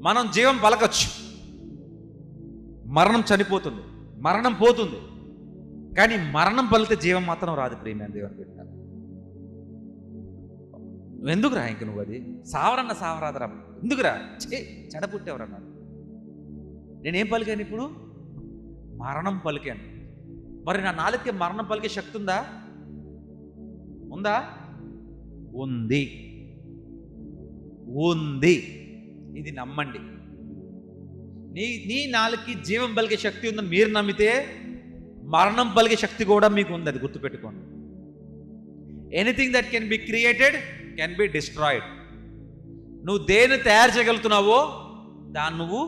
మనం జీవం పలకచ్చు, మరణం చనిపోతుంది, మరణం పోతుంది, కానీ మరణం పలితే జీవం మాత్రం రాదు. ప్రియమైన దేవుని బిడ్డ, నువ్వు ఎందుకురా ఇంక నువ్వు అది సావరన్న సావరాదరా, ఎందుకురా చెడపుట్టేవరన్నారు. నేనేం పలికాను ఇప్పుడు? మరణం పలికాను. మరి నా నాలుగుకి మరణం పలికే శక్తి ఉందా? ఉందా? ఉంది, ఉంది. ఇది నమ్మండి. నీ నాలుగుకి జీవం పలికే శక్తి ఉందని మీరు నమ్మితే మరణం పలికే శక్తి కూడా మీకు ఉంది. అది గుర్తుపెట్టుకోండి. Anything that can be created can be destroyed. నువ్వు దేన్ని తయారు చేయగలుగుతున్నావో దాన్ని నువ్వు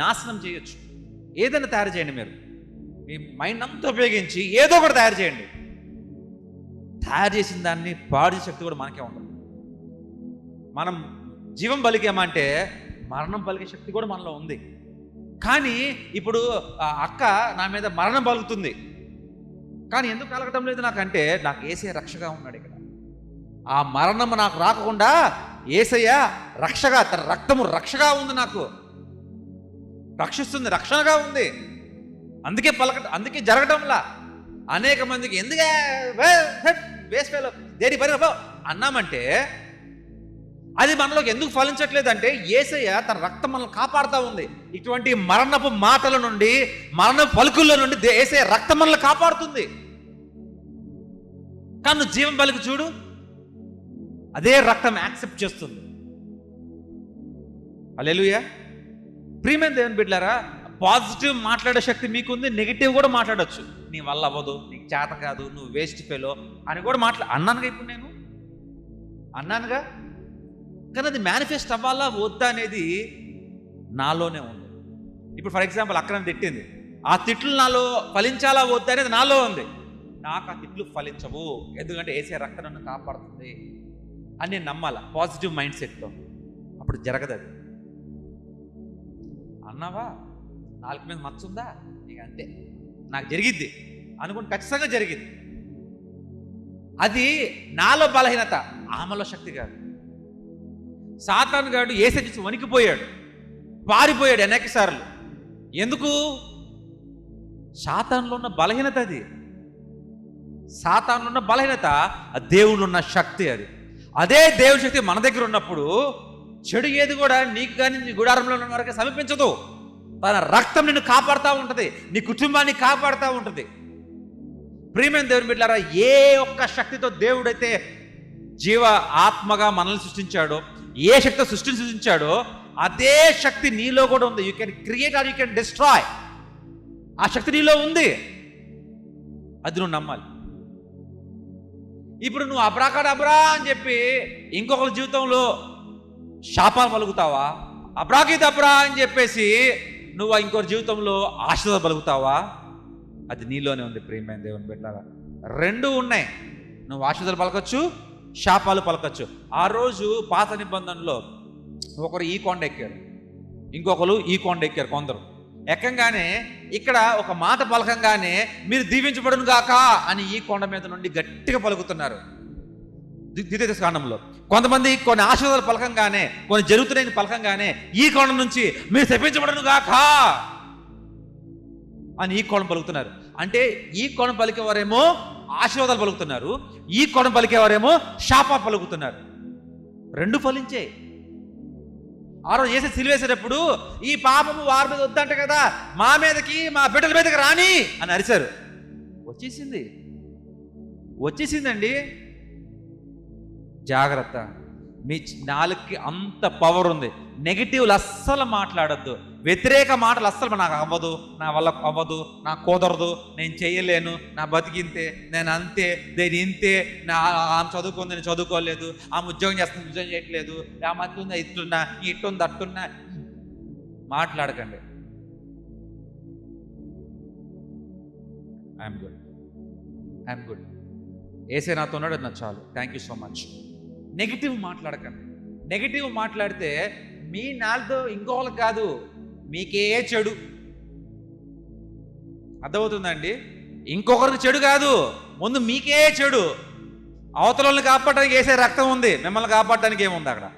నాశనం చేయొచ్చు. ఏదైనా తయారు చేయండి. మీరు మీ మైండ్ అంతా ఉపయోగించి ఏదో ఒకటి తయారు చేయండి. తయారు చేసిన దాన్ని పాడు చేసే శక్తి కూడా మనకే ఉంటుంది. మనం జీవం పలికామంటే మరణం పలికే శక్తి కూడా మనలో ఉంది. కానీ ఇప్పుడు అక్క నా మీద మరణం పలుకుతుంది, కానీ ఎందుకు కలగటం లేదు నాకంటే నాకు యేసయ్య రక్షగా ఉన్నాడు. ఇక్కడ ఆ మరణం నాకు రాకుండా యేసయ్య రక్షగా, తన రక్తము రక్షగా ఉంది, నాకు రక్షిస్తుంది, రక్షణగా ఉంది. అందుకే జరగటంలా అనేక మందికి ఎందుకే వేస్ట్ దేని పని అన్నామంటే అది మనలోకి ఎందుకు ఫలించట్లేదంటే యేసయ్య తన రక్తం మనల్ని కాపాడుతూ ఉంది. ఇటువంటి మరణపు మాటల నుండి, మరణ పలుకుల్లో నుండి యేసయ్య రక్తం మనల్ని కాపాడుతుంది. కానీ నువ్వు జీవం పలుకు చూడు, అదే రక్తం యాక్సెప్ట్ చేస్తుంది. హల్లెలూయా. ప్రియమైన దేవుని బిడ్డలారా, పాజిటివ్ మాట్లాడే శక్తి మీకుంది, నెగిటివ్ కూడా మాట్లాడొచ్చు. నీ వల్ల అవ్వదు, నీకు చేత కాదు, నువ్వు వేస్ట్ ఫెలో అని కూడా అన్నానుగా. ఇప్పుడు నేను అన్నానుగా, కానీ అది మేనిఫెస్ట్ అవ్వాలా వద్దా అనేది నాలోనే ఉంది. ఇప్పుడు ఫర్ ఎగ్జాంపుల్ అక్కడ తిట్టింది, ఆ తిట్లు నాలో ఫలించాలా వద్దా అనేది నాలో ఉంది. నాకు ఆ తిట్లు ఫలించవు, ఎందుకంటే యేసయ్య రక్తం నన్ను కాపాడుతుంది అని నేను నమ్మాలా పాజిటివ్ మైండ్ సెట్తో. అప్పుడు జరగదు. అది అన్నావా, నాలుగు మీద మచ్చుందా, ఇక అంతే నాకు జరిగిద్ది అనుకుంటే ఖచ్చితంగా జరిగింది. అది నాలో బలహీనత, ఆమెలో శక్తి కాదు. సాతాను గాడు యేసయ్య చూసి వణికిపోయాడు, పారిపోయాడు అనేక సార్లు. ఎందుకు? సాతానులో ఉన్న బలహీనత అది. సాతానులో ఉన్న బలహీనత దేవుళ్ళు ఉన్న శక్తి. అది అదే దేవుని శక్తి మన దగ్గర ఉన్నప్పుడు చెడు ఏది కూడా నీకు కానీ నీ గుడారంలో ఉన్న వరకు సమీపించదు. తన రక్తం నిన్ను కాపాడుతూ ఉంటుంది, నీ కుటుంబాన్ని కాపాడుతూ ఉంటుంది. ప్రియమైన దేవుని బిడ్డలారా, ఏ ఒక్క శక్తితో దేవుడైతే జీవ ఆత్మగా మనల్ని సృష్టించాడో, ఏ శక్తితో సృష్టించాడో అదే శక్తి నీలో కూడా ఉంది. You can create are you can destroy. ఆ శక్తి నీలో ఉంది, అది నువ్వు నమ్మాలి. ఇప్పుడు నువ్వు అబ్రాకడబ్రా అని చెప్పి ఇంకొకరి జీవితంలో శాపాలు పలుకుతావా? అబ్రాకిదబ్రా అని చెప్పేసి నువ్వు ఇంకొకరి జీవితంలో ఆశీర్వాదం పలుకుతావా? అది నీలోనే ఉంది. ప్రియమైన దేవుని బిడ్డలారా, రెండు ఉన్నాయి. నువ్వు ఆశీర్వాదాలు పలకచ్చు, శాపాలు పలకచ్చు. ఆ రోజు పాత నిబంధనలో ఒకరు ఈ కొండ ఎక్కారు, ఇంకొకరు ఈ కొండ ఎక్కారు. కొందరు ఎక్కంగానే ఇక్కడ ఒక మాట పలకంగానే మీరు దీవించబడును గాక అని ఈ కొండ మీద నుండి గట్టిగా పలుకుతున్నారు. ద్వితీయోపదేశకాండంలో కొంతమంది కొన్ని ఆశీర్వాదాలు పలకంగానే, కొన్ని జరుగుతున్నాయి పలకంగానే ఈ కొండ నుంచి మీరు శపించబడును గాక అని ఈ కొండ పలుకుతున్నారు. అంటే ఈ కొండ పలికేవారేమో ఆశీర్వాదాలు పలుకుతున్నారు, ఈ కొండ పలికేవారేమో శాప పలుకుతున్నారు. రెండు ఫలించే. ఆ రోజు యేసయ్య సిలువేసేటప్పుడు ఈ పాపము వారి మీద వద్దంట కదా, మా మీదకి మా బిడ్డల మీదకి రాని అని అరిశారు. వచ్చేసిందండి. జాగ్రత్త, మీ నాలుగుకి అంత పవర్ ఉంది. నెగిటివ్లు అస్సలు మాట్లాడద్దు, వ్యతిరేక మాటలు అస్సలు. నాకు అవ్వదు, నా వల్ల అవ్వదు, నాకు కుదరదు, నేను చేయలేను, నా బతికింతే, నేను అంతే, నేను ఇంతే, ఆమె చదువుకుంది నేను చదువుకోలేదు, ఆమె ఉద్యోగం చేస్తుంది ఉద్యోగం చేయట్లేదు, ఆ మధ్య ఉంది ఇట్లున్నా, ఇట్టుంది అట్టున్నా మాట్లాడకండి. ఐఎమ్ గుడ్, యేసయ్య నాతో ఉన్నాడు, నాకు చాలు, thank you so much. Negative మాట్లాడకండి. నెగిటివ్ మాట్లాడితే మీ నాలుగుతో ఇంకొకరికి కాదు, మీకే చెడు. అర్థమవుతుందండి? ఇంకొకరికి చెడు కాదు, ముందు మీకే చెడు. అవతలని కాపాడడానికి యేసయ్య రక్తం ఉంది, మిమ్మల్ని కాపాడడానికి ఏముంది అక్కడ?